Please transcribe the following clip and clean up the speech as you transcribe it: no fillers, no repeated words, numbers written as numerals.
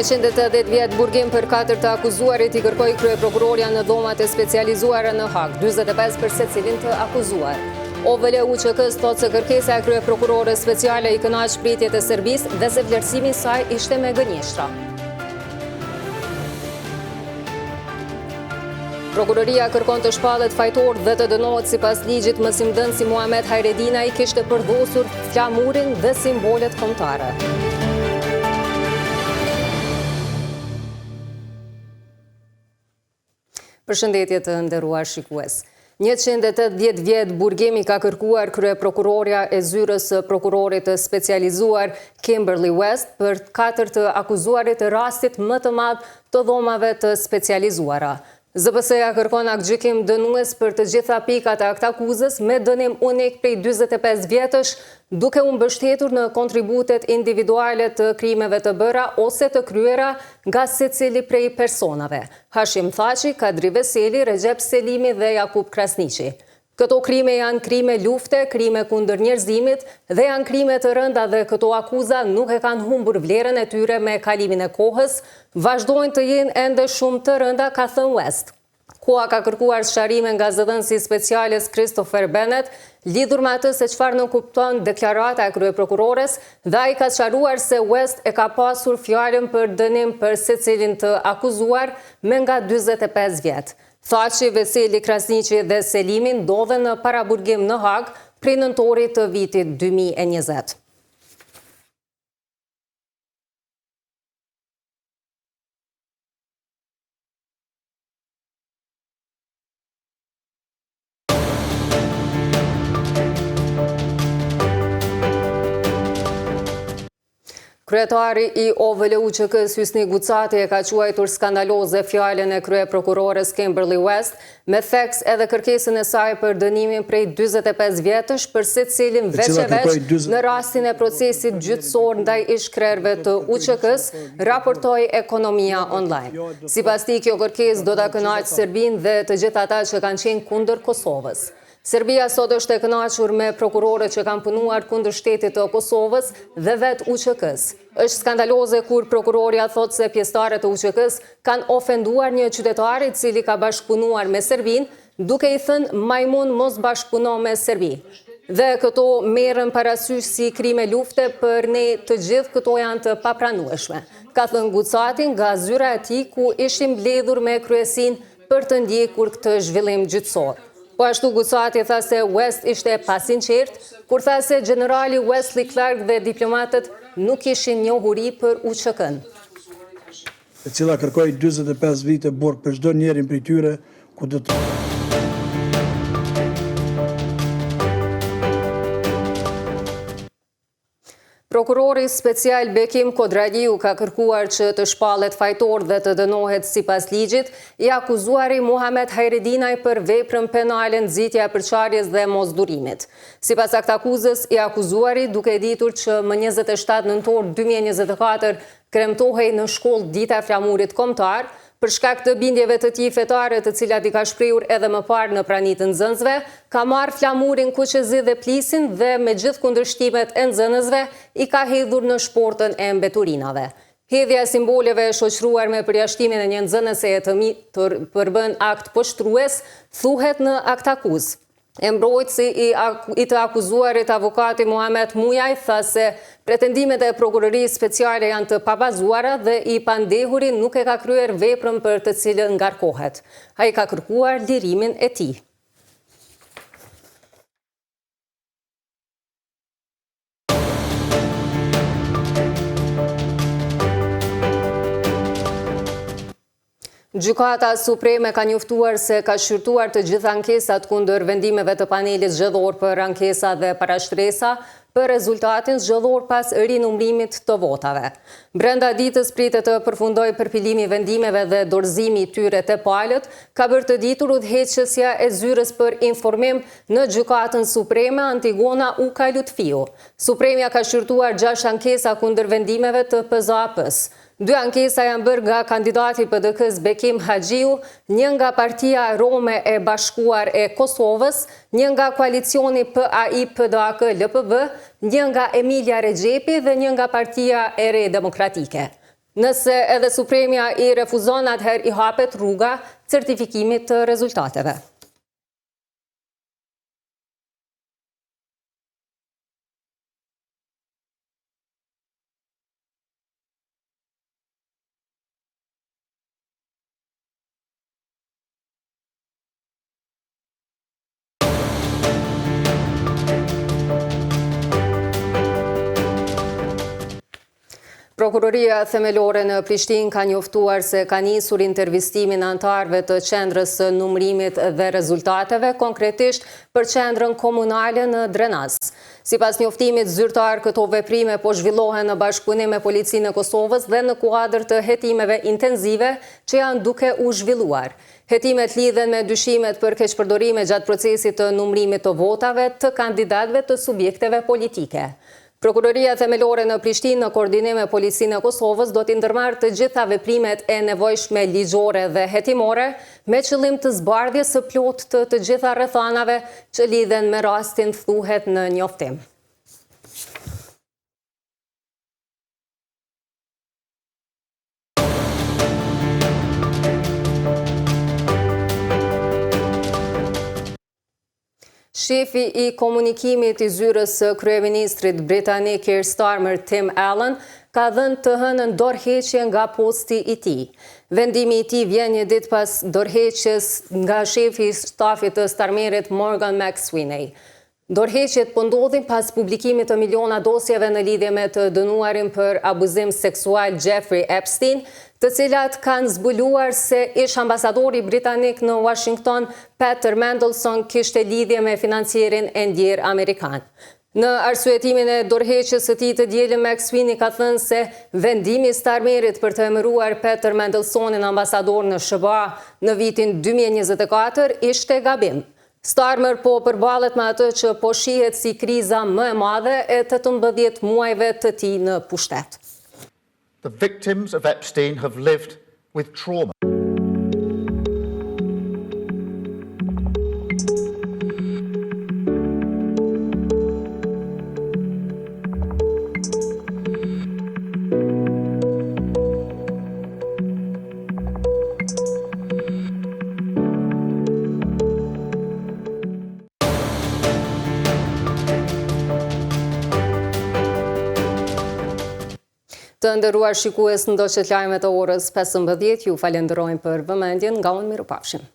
180 vjet burgim për 4 të akuzuarit I kërkoi kryeprokuroria në dhomat e specializuara në Hag, 45 për secilin të akuzuar. OVL-UÇK-s thotë se kërkesa e kryeprokurores speciale I kënaq pritjet e Serbisë dhe se vlerësimi I saj ishte me gënjeshtra. Prokuroria kërkon të shpallet fajtor dhe të dënohet sipas ligjit mësimdhënësi Muhamet Hajredinaj kishte përdosur flamurin dhe simbolet kombëtare. Përshëndetje të nderuar shikues. 180 vjet burgimi ka kërkuar kryeprokuroria e zyrës së prokurorit të specializuar Kimberly West për 4 të akuzuarit të rastit më të madh të dhomave të specializuara. ZPS-ja kërkon aktgjykim dënues për të gjitha pikat e aktakuzës me dënim unik prej 45 vjetësh, duke u mbështetur në kontributet individuale të krimeve të bëra ose të kryera nga secili prej personave. Hashim Thaçi, Kadri Veseli, Recep Selimi dhe Jakub Krasniqi. Këto krime janë krime lufte, krime kundër njerëzimit dhe janë krime të rënda dhe këto akuza nuk e kanë humbur vlerën e tyre me kalimin e kohës, vazhdojnë të jenë ende shumë të rënda, ka thënë West. Koha ka kërkuar sqarime nga zëdhënësi speciales Christopher Bennett, lidhur me atë se çfarë nënkupton deklarata e kryeprokurores dhe ai ka sqaruar se West e ka pasur fjalën për dënim për secilin të akuzuar me nga 45 vjet. Thaçi, Veseli, Krasniqi dhe Selimi ndodhen në paraburgim në Hag prej nëntorit të vitit 2020. Kryetari I OVL-UÇK-s Hysni Gucati e ka quajtur skandaloze fjalën e kryeprokurores Kimberly West me theks edhe kërkesën e saj për dënimin prej 45 vjetësh për secilin veç e veç në rastin e procesit gjyqësor ndaj ish-krerëve të UÇK-s, raportoi Ekonomia Online. Sipas tij, kjo kërkesë do ta kënaqë Serbinë dhe të gjithë ata që kanë qenë kundër Kosovës. Serbia sot është e kënaqur me prokurorët që kanë punuar kundër shtetit të Kosovës dhe vetë UÇK-s. Është skandaloze kur prokuroria thotë se pjesëtarët e UÇK-s kanë ofenduar një qytetar I cili ka bashkëpunuar me Serbinë, duke I thënë majmun mos bashkëpuno me Serbi. Dhe këto merren parasysh si krime lufte për ne të gjithë, këto janë të papranueshme. Ka thënë Gucati nga zyra e tij ku ishim mbledhur me kryesinë për të ndjekur këtë zhvillim gjyqësor. Po ashtu Gucati tha se West ishte pasinqert, kur tha se generali Wesley Clark dhe diplomatët nuk ishin njohuri për UÇK-n. E cila kërkoi 45 vite burg për çdo njërin prej tyre ku do të Prokurori special Bekim Kodraliu ka kërkuar që të shpallet fajtor dhe të dënohet sipas ligjit I akuzuari Muhamet Hajredinaj për veprën penale nxitja e përçarjes dhe mosdurimit. Sipas aktakuzës, I akuzuari duke ditur që më 27 nëntor 2024 kremtohej në shkollë dita e flamurit kombëtar, për shkak të bindjeve të tij fetare të cilat I ka shprehur edhe më parë në praninë të nxënësve, ka marrë flamurin kuqezi dhe plisin dhe me gjithë kundërshtimet e nxënësve I ka hedhur në shportën e mbeturinave. Hedhja e simboleve e shoqëruar me përjashtimin e një nxënëse e të përbën akt poshtrues thuhet në aktakuzë. E mbrojtësi I të akuzuarit avokati Muhamet Mujaj tha se pretendimet e prokurorisë speciale janë të pabazuara dhe I pandehuri nuk e ka kryer veprën për të cilën ngarkohet. Ai ka kërkuar lirimin e tij. Gjykata Supreme ka njoftuar se ka shqyrtuar të gjitha ankesat kundër vendimeve të panelit zgjedhor për ankesa dhe parashtresa për rezultatin zgjedhor pas rinumërimit të votave. Brenda ditës pritet të përfundojë përpilimi vendimeve dhe dorëzimi I tyre te palët, ka bërë të ditur udhëheqësja e zyrës për informim në Gjykatën Supreme Antigona Uka Lutfiu. Supremja ka shqyrtuar 6 ankesa kundër vendimeve të PZAP-s. 2 ankesa janë bërë nga kandidati PDK-s Bekim Haxhiu, një nga Partia Rome e Bashkuar e Kosovës, një nga koalicioni PAI-PDAK-LPB, një nga Emilia Rexhepi dhe një nga Partia e Re Demokratike. Nëse edhe Supremja i refuzon, atëherë i hapet rruga certifikimit të rezultateve. Prokuroria themelore në Prishtinë ka njoftuar se ka nisur intervistimin anëtarëve të qendrës së numërimit dhe rezultateve, konkretisht për qendrën komunale në Drenaz. Sipas njoftimit zyrtar, këto veprime po zhvillohen në bashkëpunim me Policinë e Kosovës dhe në kuadër të hetimeve intenzive që janë duke u zhvilluar. Hetimet lidhen me dyshimet për keqpërdorime gjatë procesit të numërimit të votave të kandidatëve të subjekteve politike. Prokuroria themelore në Prishtinë në koordinim me Policinë e Kosovës do t'i ndërmarrë të gjitha veprimet e nevojshme ligjore dhe hetimore me qëllim të zbardhjes së plotë të gjitha rrethanave që lidhen me rastin, thuhet në njoftim. Shefi i komunikimit i zyrës së kryeministrit britanik Keir Starmer, Tim Allen, ka dhënë të hënën dorëheqje nga posti i tij. Vendimi i tij vjen një ditë pas dorëheqjes nga shefi i stafit të Starmerit Morgan McSweeney. Dorëheqjet po ndodhin pas publikimit të miliona dosjeve në lidhje me të dënuarin për abuzim seksual Jeffrey Epstein, të cilat kanë zbuluar se ish ambasadori britanik në Washington, Peter Mandelson, kishte lidhje me financierin e ndjer amerikan. Në arsyetimin e dorëheqjes së tij të dielën, McSweeney ka thënë se vendimi i Starmerit për të emëruar Peter Mandelsonin ambasador në SBA në vitin 2024 ishte gabim. Starmer po përballet me atë që po shihet si kriza më e madhe e 18 muajve të tij në pushtet. The victims of Epstein have lived with trauma. Të nderuar shikues, ndoqët lajmet e orës 15, ju falenderojmë për vëmendjen, nga unë mirupafshim.